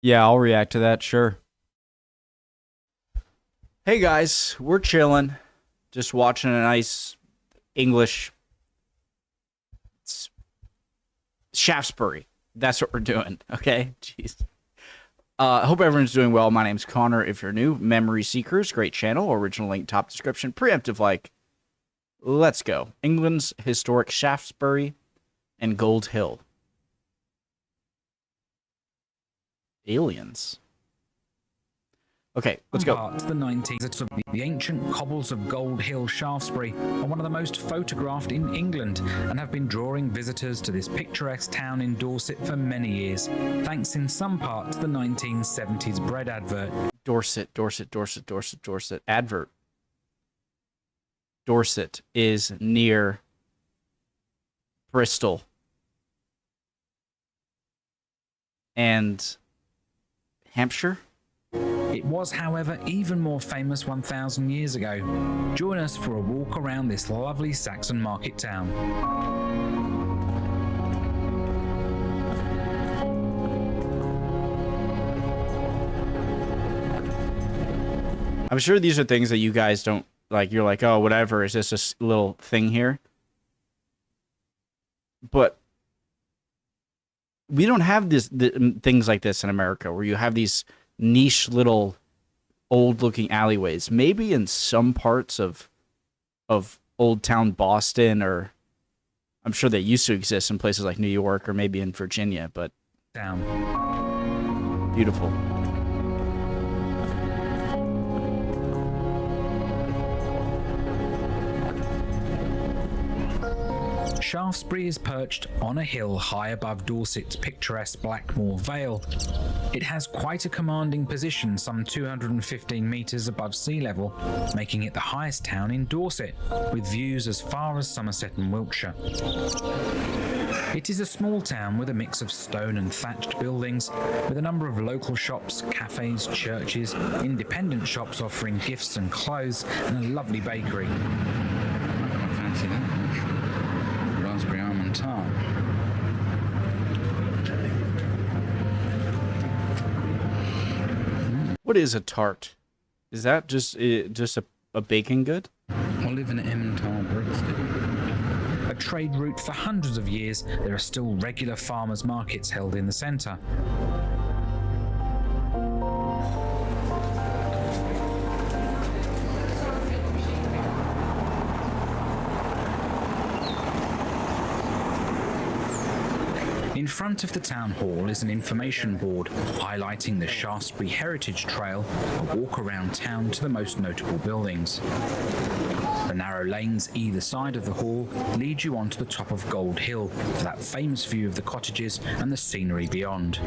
Yeah, I'll react to that, sure. Hey guys, we're chilling, just watching a nice English Shaftesbury. That's what we're doing, okay? Jeez. I hope everyone's doing well. My name's Connor. If you're new, Memory Seekers, great channel. Original link, top description. Preemptive like. Let's go. England's historic Shaftesbury and Gold Hill. Aliens. Okay, let's go. Parts of the 19th, the ancient cobbles of Gold Hill, Shaftesbury, are one of the most photographed in England and have been drawing visitors to this picturesque town in Dorset for many years, thanks in some part to the 1970s bread advert. Dorset. Advert. Dorset is near Bristol. And Hampshire? It was, however, even more famous 1,000 years ago. Join us for a walk around this lovely Saxon market town. I'm sure these are things that you guys don't like. You're like, oh, whatever. Is this a little thing here? But we don't have things like this in America, where you have these niche little old-looking alleyways. Maybe in some parts of Old Town Boston, or I'm sure they used to exist in places like New York or maybe in Virginia. But beautiful. Shaftesbury is perched on a hill high above Dorset's picturesque Blackmore Vale. It has quite a commanding position, some 215 metres above sea level, making it the highest town in Dorset, with views as far as Somerset and Wiltshire. It is a small town with a mix of stone and thatched buildings, with a number of local shops, cafes, churches, independent shops offering gifts and clothes, and a lovely bakery. I fancy that. Raspberry almond tart. What is a tart? Is that just a baking good? Or live in an Emmentaler breadstick. A trade route for hundreds of years, there are still regular farmers' markets held in the centre. In front of the town hall is an information board highlighting the Shaftesbury Heritage Trail, a walk around town to the most notable buildings. The narrow lanes either side of the hall lead you onto the top of Gold Hill for that famous view of the cottages and the scenery beyond.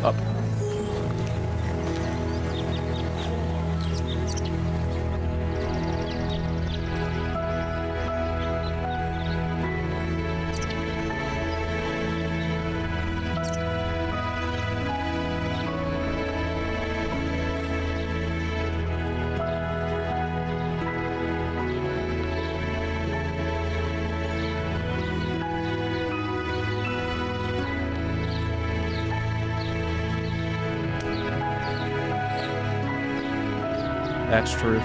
Up. That's truth.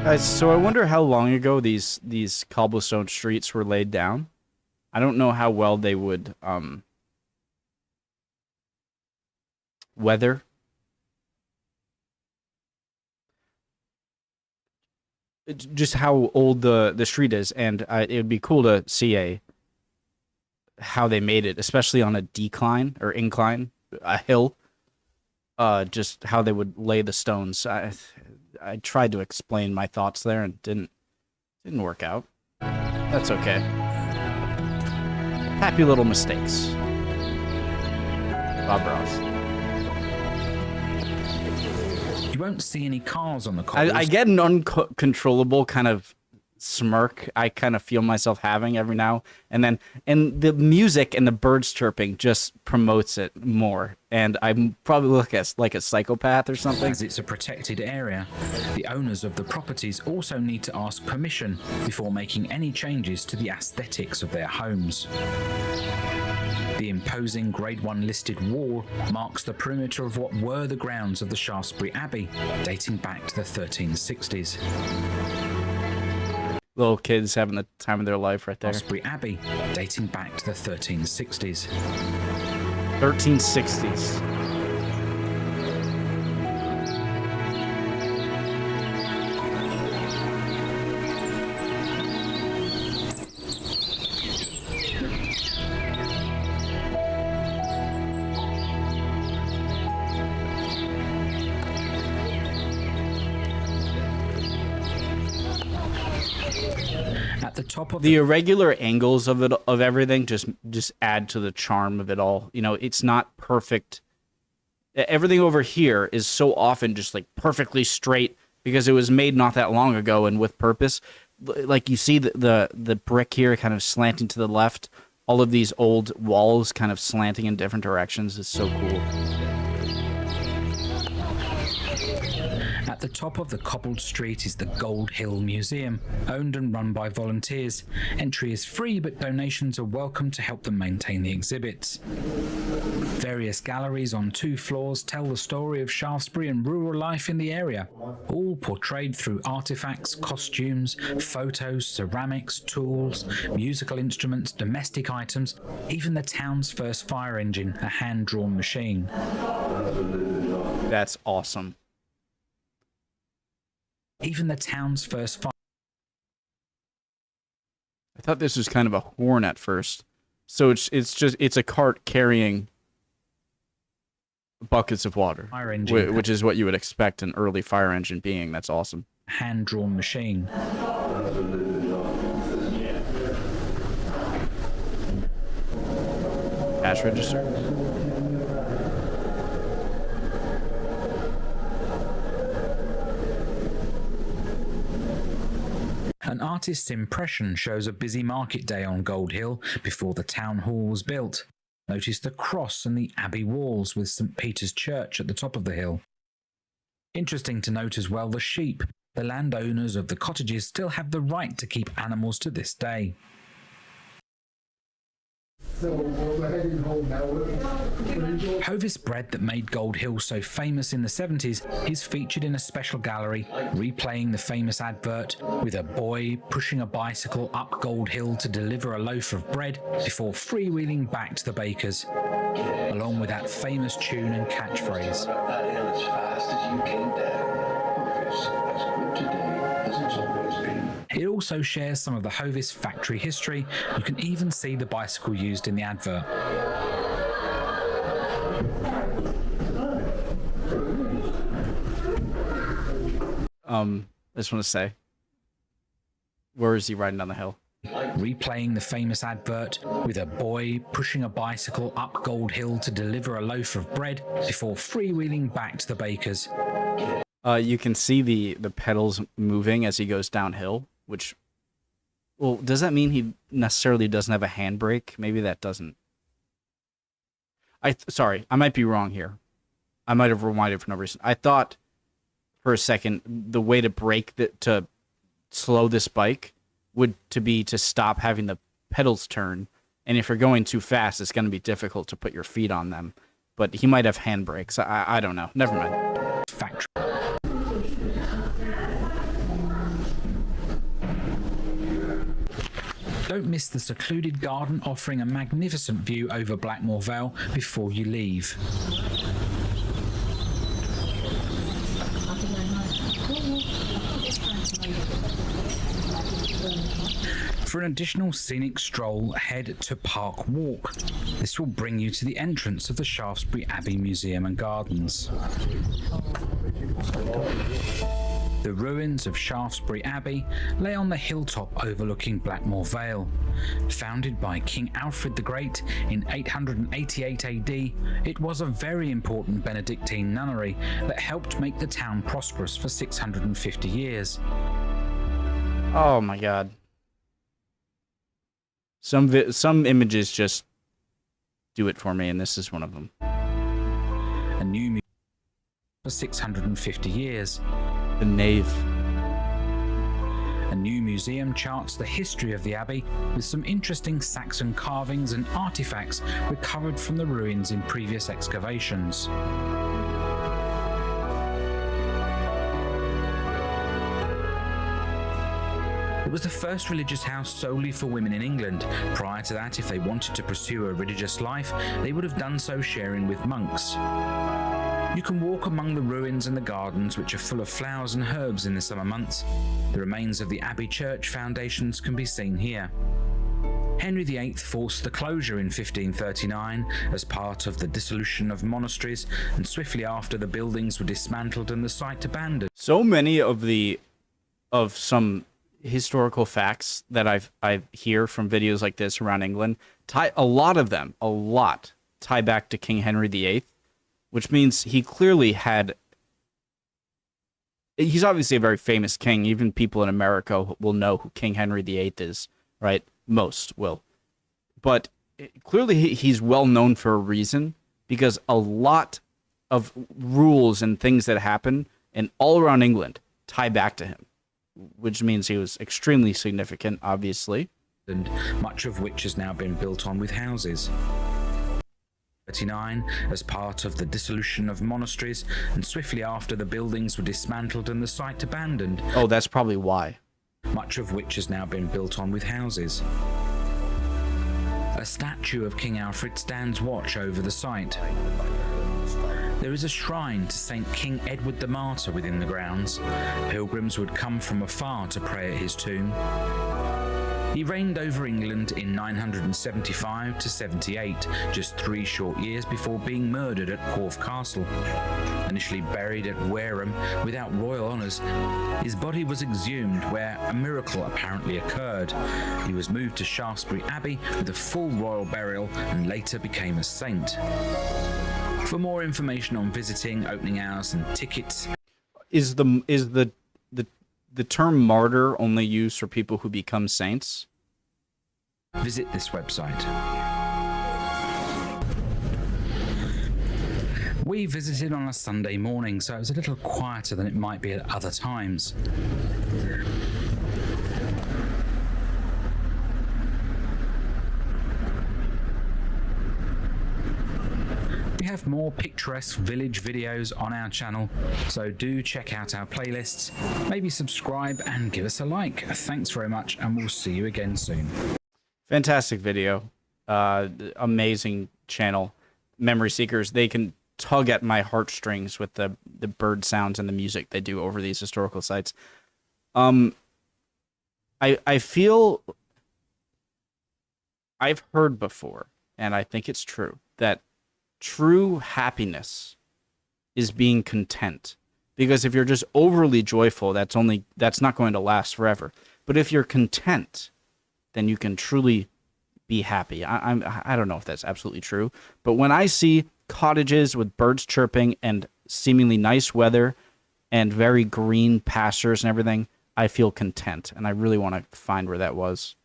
Guys, so I wonder how long ago these cobblestone streets were laid down. I don't know how well they would weather. Just how old the street is, and it would be cool to see how they made it, especially on a decline or incline, a hill. Just how they would lay the stones. I tried to explain my thoughts there and didn't work out. That's okay. Happy little mistakes. Bob Ross. You won't see any cars on the cobbles. I get an uncontrollable kind of smirk I kind of feel myself having every now and then, and the music and the birds chirping just promotes it more, and I'm probably like a psychopath or something. As it's a protected area, the owners of the properties also need to ask permission before making any changes to the aesthetics of their homes. The imposing Grade 1 listed wall marks the perimeter of what were the grounds of the Shaftesbury Abbey, dating back to the 1360s. Little kids having the time of their life right there. Shaftesbury Abbey, dating back to the 1360s. 1360s. At the top of The irregular angles of it, of everything, just add to the charm of it all. You know, it's not perfect. Everything over here is so often just like perfectly straight because it was made not that long ago and with purpose. Like you see the brick here kind of slanting to the left. All of these old walls kind of slanting in different directions is so cool. At the top of the cobbled street is the Gold Hill Museum, owned and run by volunteers. Entry is free, but donations are welcome to help them maintain the exhibits. Various galleries on 2 floors tell the story of Shaftesbury and rural life in the area, all portrayed through artifacts, costumes, photos, ceramics, tools, musical instruments, domestic items, even the town's first fire engine, a hand-drawn machine. That's awesome. Even the town's first fire. I thought this was kind of a horn at first. So it's a cart carrying buckets of water, Fire engine. which is what you would expect an early fire engine being. That's awesome. Hand-drawn machine. Cash register. An artist's impression shows a busy market day on Gold Hill before the town hall was built. Notice the cross and the abbey walls with St. Peter's Church at the top of the hill. Interesting to note as well the sheep. The landowners of the cottages still have the right to keep animals to this day. Hovis bread that made Gold Hill so famous in the 70s is featured in a special gallery replaying the famous advert with a boy pushing a bicycle up Gold Hill to deliver a loaf of bread before freewheeling back to the baker's, along with that famous tune and catchphrase. That hill as fast as you came down. Hovis, as good today as it's always been. It also shares some of the Hovis factory history. You can even see the bicycle used in the advert. I just want to say, where is he riding down the hill? Replaying the famous advert with a boy pushing a bicycle up Gold Hill to deliver a loaf of bread before freewheeling back to the baker's. You can see the pedals moving as he goes downhill, which, well, does that mean he necessarily doesn't have a handbrake? Maybe that doesn't. Sorry, I might be wrong here. I might have rewinded for no reason. I thought for a second the way to to slow this bike would be to stop having the pedals turn, and if you're going too fast, it's going to be difficult to put your feet on them. But he might have handbrakes. I don't know. Never mind. Factory. Don't miss the secluded garden offering a magnificent view over Blackmore Vale before you leave. For an additional scenic stroll, head to Park Walk. This will bring you to the entrance of the Shaftesbury Abbey Museum and Gardens. The ruins of Shaftesbury Abbey lay on the hilltop overlooking Blackmore Vale. Founded by King Alfred the Great in 888 AD, it was a very important Benedictine nunnery that helped make the town prosperous for 650 years. Oh my god. Some images just do it for me, and this is one of them. A new museum for 650 years. The nave. A new museum charts the history of the abbey with some interesting Saxon carvings and artifacts recovered from the ruins in previous excavations. It was the first religious house solely for women in England. Prior to that, if they wanted to pursue a religious life, they would have done so sharing with monks. You can walk among the ruins and the gardens, which are full of flowers and herbs in the summer months. The remains of the Abbey Church foundations can be seen here. Henry VIII forced the closure in 1539 as part of the dissolution of monasteries, and swiftly after the buildings were dismantled and the site abandoned. So many of some historical facts that I hear from videos like this around England, a lot tie back to King Henry VIII. Which means he clearly had... He's obviously a very famous king. Even people in America will know who King Henry VIII is, right? Most will. But clearly he's well known for a reason, because a lot of rules and things that happen and all around England tie back to him, which means he was extremely significant, obviously. And much of which has now been built on with houses. As part of the dissolution of monasteries, and swiftly after the buildings were dismantled and the site abandoned. Oh, that's probably why. Much of which has now been built on with houses. A statue of King Alfred stands watch over the site. There is a shrine to St. King Edward the Martyr within the grounds. Pilgrims would come from afar to pray at his tomb. He reigned over England in 975 to 78, just 3 short years before being murdered at Corfe Castle. Initially buried at Wareham without royal honours, his body was exhumed where a miracle apparently occurred. He was moved to Shaftesbury Abbey with a full royal burial and later became a saint. For more information on visiting, opening hours and tickets... Is the term martyr only used for people who become saints? Visit this website. We visited on a Sunday morning, so it was a little quieter than it might be at other times. We have more picturesque village videos on our channel, so do check out our playlists, maybe subscribe and give us a like. Thanks very much, and we'll see you again soon. Fantastic video. Amazing channel. Memory Seekers, they can tug at my heartstrings with the bird sounds and the music they do over these historical sites. I feel I've heard before, and I think it's true, that true happiness is being content. Because if you're just overly joyful, that's not going to last forever. But if you're content, then you can truly be happy. I don't know if that's absolutely true, but when I see cottages with birds chirping and seemingly nice weather and very green pastures and everything, I feel content, and I really want to find where that was.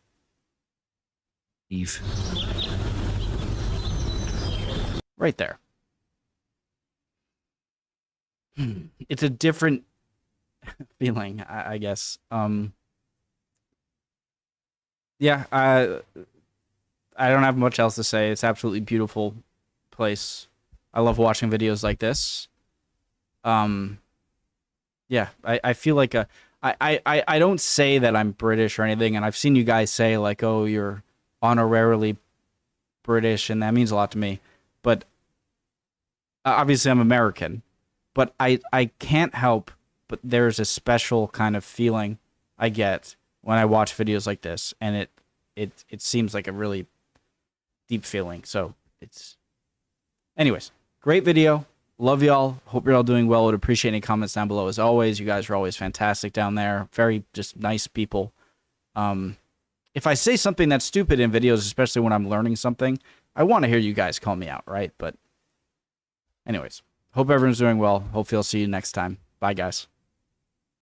Eve. Right there. It's a different feeling, I guess. Yeah, I don't have much else to say. It's absolutely beautiful place. I love watching videos like this. Yeah, I feel like I don't say that I'm British or anything, and I've seen you guys say like, oh, you're honorarily British, and that means a lot to me. But obviously I'm American, but I can't help but there's a special kind of feeling I get when I watch videos like this, and it seems like a really deep feeling. So it's, anyways, great video. Love y'all. Hope you're all doing well. Would appreciate any comments down below as always. You guys are always fantastic down there. Very just nice people. If I say something that's stupid in videos, especially when I'm learning something, I want to hear you guys call me out, right? But anyways, hope everyone's doing well. Hopefully I'll see you next time. Bye, guys.